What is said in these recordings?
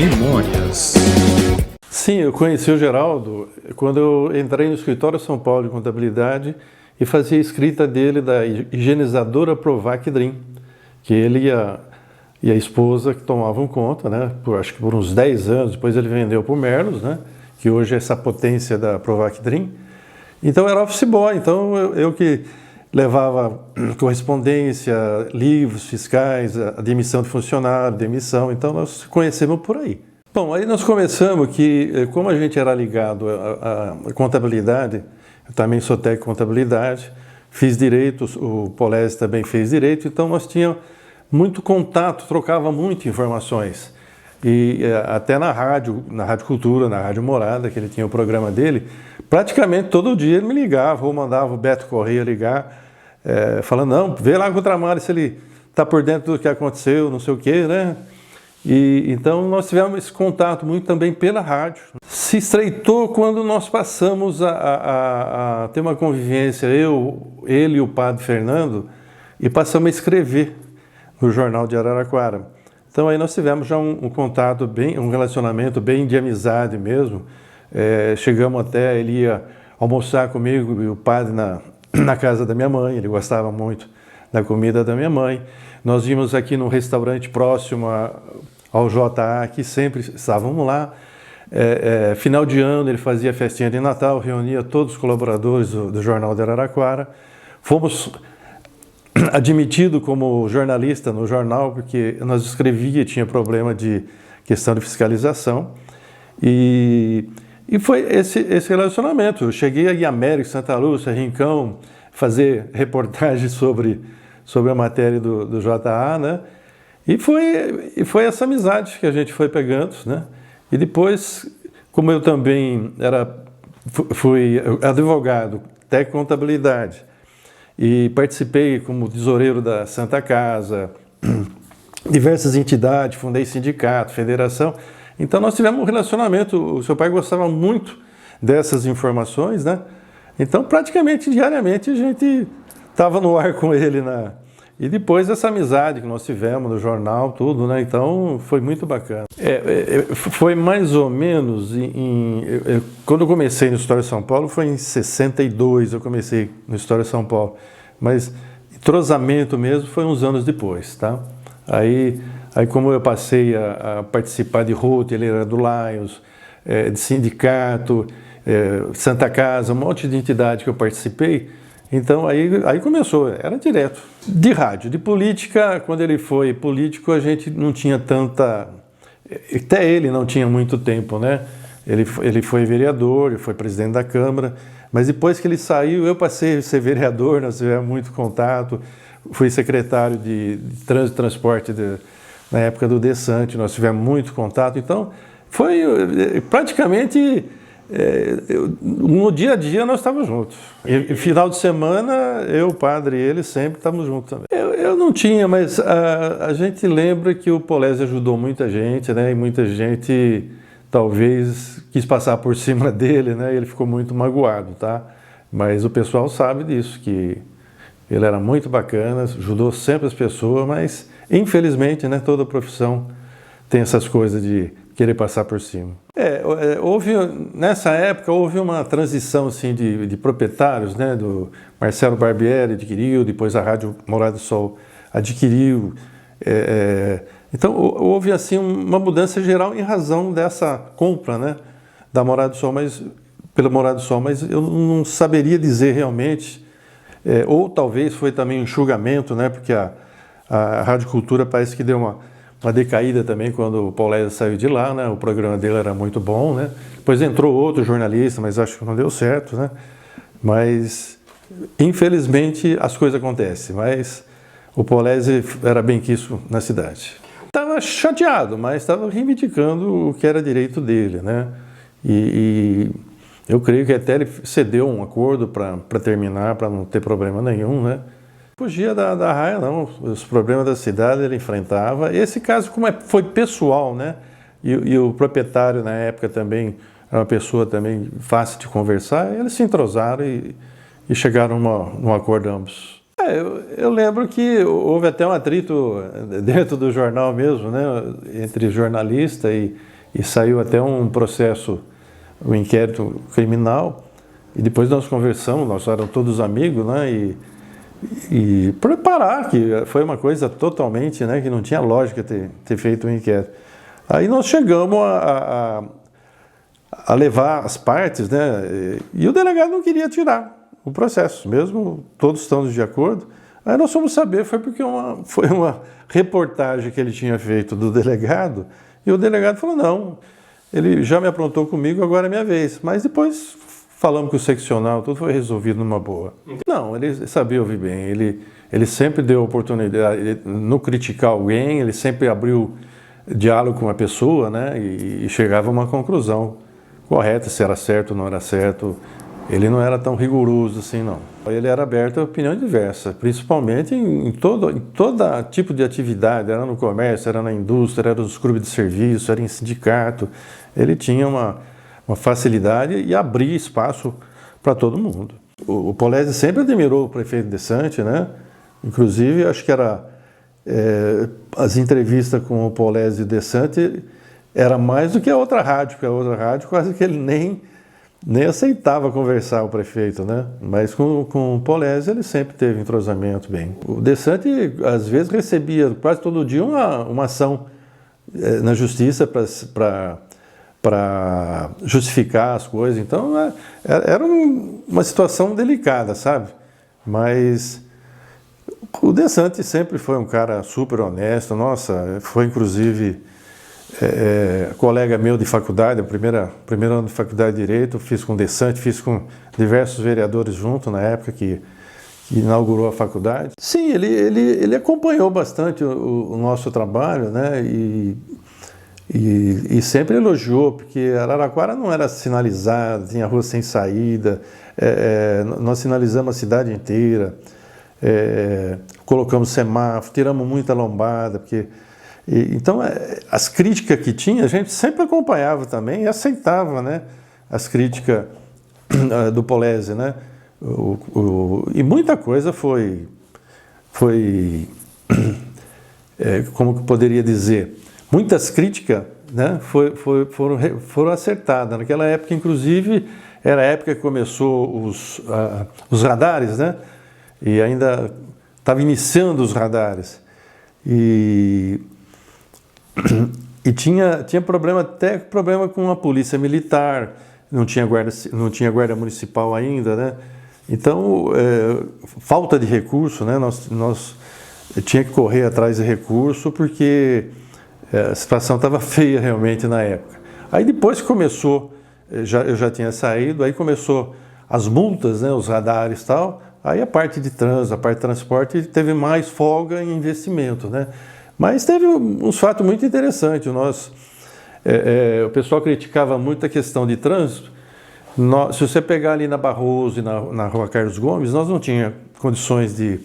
Memórias. Sim, eu conheci o Geraldo quando eu entrei no escritório São Paulo de Contabilidade e fazia a escrita dele da higienizadora Provac Drim, que ele e a esposa que tomavam conta, né? Acho que por uns 10 anos, depois ele vendeu para o Merlos, né? Que hoje é essa potência da Provac Drim. Então era office boy, então eu que levava correspondência, livros fiscais, a demissão de funcionário, demissão, então nós conhecemos por aí. Bom, aí nós começamos que, como a gente era ligado à contabilidade, eu também sou técnico de contabilidade, fiz direito, o Polese também fez direito, então nós tínhamos muito contato, trocava muitas informações. E até na Rádio Cultura, na Rádio Morada, que ele tinha o programa dele, praticamente todo dia ele me ligava, ou mandava o Beto Correia ligar, falando, não, vê lá com o Tramário se ele está por dentro do que aconteceu, não sei o quê, né? E então nós tivemos esse contato muito também pela rádio. Se estreitou quando nós passamos a ter uma convivência, ele e o padre Fernando, e passamos a escrever no Jornal de Araraquara. Então aí nós tivemos já um contato, um relacionamento bem de amizade mesmo. Chegamos até, ele ia almoçar comigo e o padre na casa da minha mãe, ele gostava muito da comida da minha mãe. Nós íamos aqui num restaurante próximo ao JA, que sempre estávamos lá. Final de ano ele fazia festinha de Natal, reunia todos os colaboradores do Jornal de Araraquara. Fomos admitido como jornalista no jornal, porque nós escrevia, tinha problema de questão de fiscalização, e foi esse relacionamento. Eu cheguei a América, Santa Lúcia, Rincão, fazer reportagem sobre a matéria do JA, né? E foi essa amizade que a gente foi pegando, né? E depois, como eu também fui advogado, técnico de contabilidade, e participei como tesoureiro da Santa Casa, diversas entidades, fundei sindicato, federação. Então nós tivemos um relacionamento, o seu pai gostava muito dessas informações, né? Então praticamente diariamente a gente estava no ar com ele, e depois essa amizade que nós tivemos no jornal, tudo, né? Então foi muito bacana. Foi mais ou menos quando eu comecei no História de São Paulo, foi em 62 eu comecei no História de São Paulo, mas entrosamento mesmo foi uns anos depois, tá? Aí como eu passei a participar de ROT, ele era do Lions, de sindicato, Santa Casa, um monte de entidade que eu participei. Então aí começou, era direto. De rádio, de política, quando ele foi político, a gente não tinha tanta... Até ele não tinha muito tempo, né? Ele foi vereador, ele foi presidente da Câmara, mas depois que ele saiu, eu passei a ser vereador, nós tivemos muito contato, fui secretário de Trânsito e Transporte na época do Desante, nós tivemos muito contato, então foi praticamente... no dia a dia nós estávamos juntos. E final de semana, eu, o padre e ele sempre estávamos juntos também. Eu não tinha, mas a gente lembra que o Polese ajudou muita gente, né? E muita gente talvez quis passar por cima dele, né? E ele ficou muito magoado, tá? Mas o pessoal sabe disso, que ele era muito bacana, ajudou sempre as pessoas, mas infelizmente, né? Toda profissão tem essas coisas de querer passar por cima. Nessa época houve uma transição assim, de proprietários, né? Do Marcelo Barbieri adquiriu, depois a Rádio Morada do Sol adquiriu. Então houve assim uma mudança geral em razão dessa compra, né? Da Morada do Sol, pela Morada do Sol, mas eu não saberia dizer realmente. Ou talvez foi também um enxugamento, né? Porque a Rádio Cultura parece que deu uma decaída também quando o Polese saiu de lá, né? O programa dele era muito bom, né? Depois entrou outro jornalista, mas acho que não deu certo, né? Mas, infelizmente, as coisas acontecem, mas o Polese era bem quisto na cidade. Estava chateado, mas estava reivindicando o que era direito dele, né? E eu creio que até ele cedeu um acordo para terminar, para não ter problema nenhum, né? Fugia da raia, não. Os problemas da cidade ele enfrentava. Esse caso, como foi pessoal, né? E o proprietário, na época, também era uma pessoa também fácil de conversar, eles se entrosaram e chegaram num acordo ambos. Eu lembro que houve até um atrito dentro do jornal mesmo, né, entre jornalista e saiu até um processo, um inquérito criminal, e depois nós conversamos, nós éramos todos amigos, né, e preparar, que foi uma coisa totalmente, né, que não tinha lógica ter feito um inquérito. Aí nós chegamos a levar as partes, né, e o delegado não queria tirar o processo, mesmo todos estando de acordo. Aí nós fomos saber, foi porque foi uma reportagem que ele tinha feito do delegado, e o delegado falou, não, ele já me aprontou comigo, agora é minha vez. Mas depois falamos que o seccional, tudo foi resolvido numa boa. Não, ele sabia ouvir bem, ele sempre deu oportunidade, no criticar alguém, ele sempre abriu diálogo com a pessoa, né, e chegava a uma conclusão correta, se era certo ou não era certo. Ele não era tão rigoroso assim, não. Ele era aberto a opinião diversa, principalmente em todo tipo de atividade, era no comércio, era na indústria, era nos clubes de serviço, era em sindicato. Ele tinha uma facilidade e abria espaço para todo mundo. O Polese sempre admirou o prefeito Dessante, né? Inclusive, acho que era as entrevistas com o Polese e Dessante era mais do que a outra rádio, porque a outra rádio quase que ele nem aceitava conversar o prefeito, né? Mas com o Polese ele sempre teve entrosamento bem. O Dessante, às vezes, recebia quase todo dia uma ação na justiça para justificar as coisas. Então, era uma situação delicada, sabe? Mas o Dessante sempre foi um cara super honesto. Nossa, foi inclusive colega meu de faculdade, primeiro ano de faculdade de Direito, fiz com o Dessante, fiz com diversos vereadores junto na época que inaugurou a faculdade. Sim, ele acompanhou bastante o nosso trabalho, né, e sempre elogiou, porque Araraquara não era sinalizada, tinha rua sem saída, nós sinalizamos a cidade inteira, colocamos semáforo, tiramos muita lombada, porque... Então, as críticas que tinha, a gente sempre acompanhava também e aceitava, né, as críticas do Polese, né, e muita coisa foi como que eu poderia dizer, muitas críticas, né, foram acertadas. Naquela época, inclusive, era a época que começou os radares, né, e ainda estava iniciando os radares. E tinha problema com a polícia militar, não tinha guarda municipal ainda, né? Então, falta de recurso, né? Nós tinha que correr atrás de recurso porque a situação estava feia realmente na época. Aí depois que começou, eu já tinha saído, aí começou as multas, né? Os radares e tal, aí a parte de trânsito, a parte de transporte teve mais folga em investimento, né? Mas teve uns fatos muito interessantes. O pessoal criticava muito a questão de trânsito. Se você pegar ali na Barroso e na Rua Carlos Gomes, nós não tínhamos condições de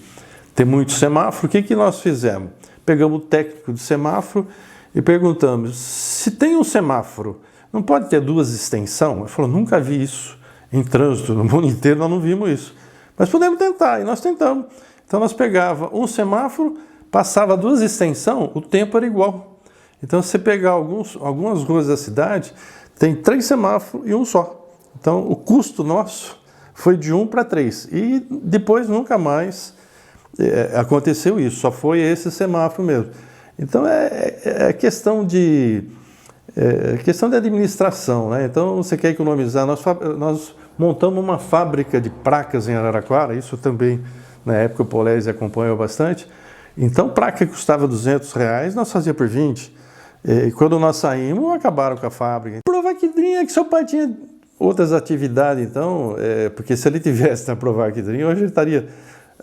ter muito semáforo. O que nós fizemos? Pegamos o técnico de semáforo e perguntamos, se tem um semáforo, não pode ter duas extensões? Ele falou, nunca vi isso em trânsito, no mundo inteiro nós não vimos isso. Mas podemos tentar, e nós tentamos. Então nós pegava um semáforo, passava duas extensões, o tempo era igual. Então, se você pegar algumas ruas da cidade, tem 3 semáforos e um só. Então, o custo nosso foi de 1 para 3. E depois nunca mais aconteceu isso, só foi esse semáforo mesmo. Então, é questão de administração, né? Então, você quer economizar. Nós montamos uma fábrica de placas em Araraquara, isso também, na época, o Polese acompanhou bastante. Então, placa que custava R$200, nós fazíamos por 20. E quando nós saímos, acabaram com a fábrica. Provaquidrim é que seu pai tinha outras atividades, então, porque se ele tivesse na Provaquidrim, hoje ele estaria...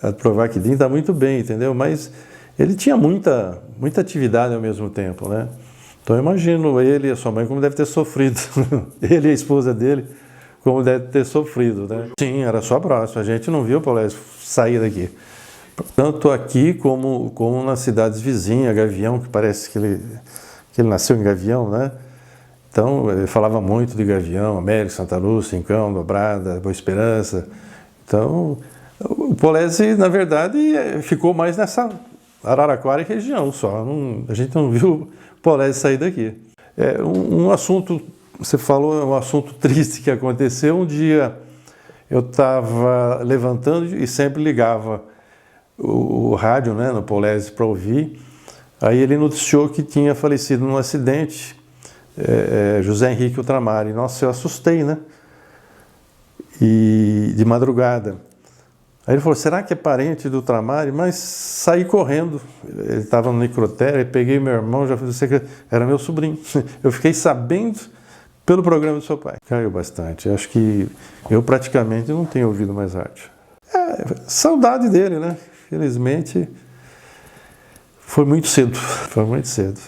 A Provaquidrim está muito bem, entendeu? Mas ele tinha muita atividade ao mesmo tempo, né? Então, eu imagino ele e a sua mãe como deve ter sofrido. Ele e a esposa dele, como deve ter sofrido, né? Sim, era só próximo. A gente não viu o Polese sair daqui. Tanto aqui como nas cidades vizinhas, Gavião, que parece que ele nasceu em Gavião, né? Então, ele falava muito de Gavião, América, Santa Lúcia, Rincão, Dobrada, Boa Esperança. Então, O Polese, na verdade, ficou mais nessa Araraquara e região só. A gente não viu o Polese sair daqui. Um assunto, você falou, é um assunto triste que aconteceu. Um dia eu estava levantando e sempre ligava o rádio, né, no Polese para ouvir. Aí ele noticiou que tinha falecido num acidente José Henrique Ultramar. Nossa, eu assustei, né? E de madrugada. Aí ele falou, será que é parente do Ultramar? Mas saí correndo. Ele estava no necrotério, peguei meu irmão, já falei que era meu sobrinho. Eu fiquei sabendo pelo programa do seu pai. Caiu bastante. Acho que eu praticamente não tenho ouvido mais rádio. Saudade dele, né? Felizmente, foi muito cedo. Foi muito cedo.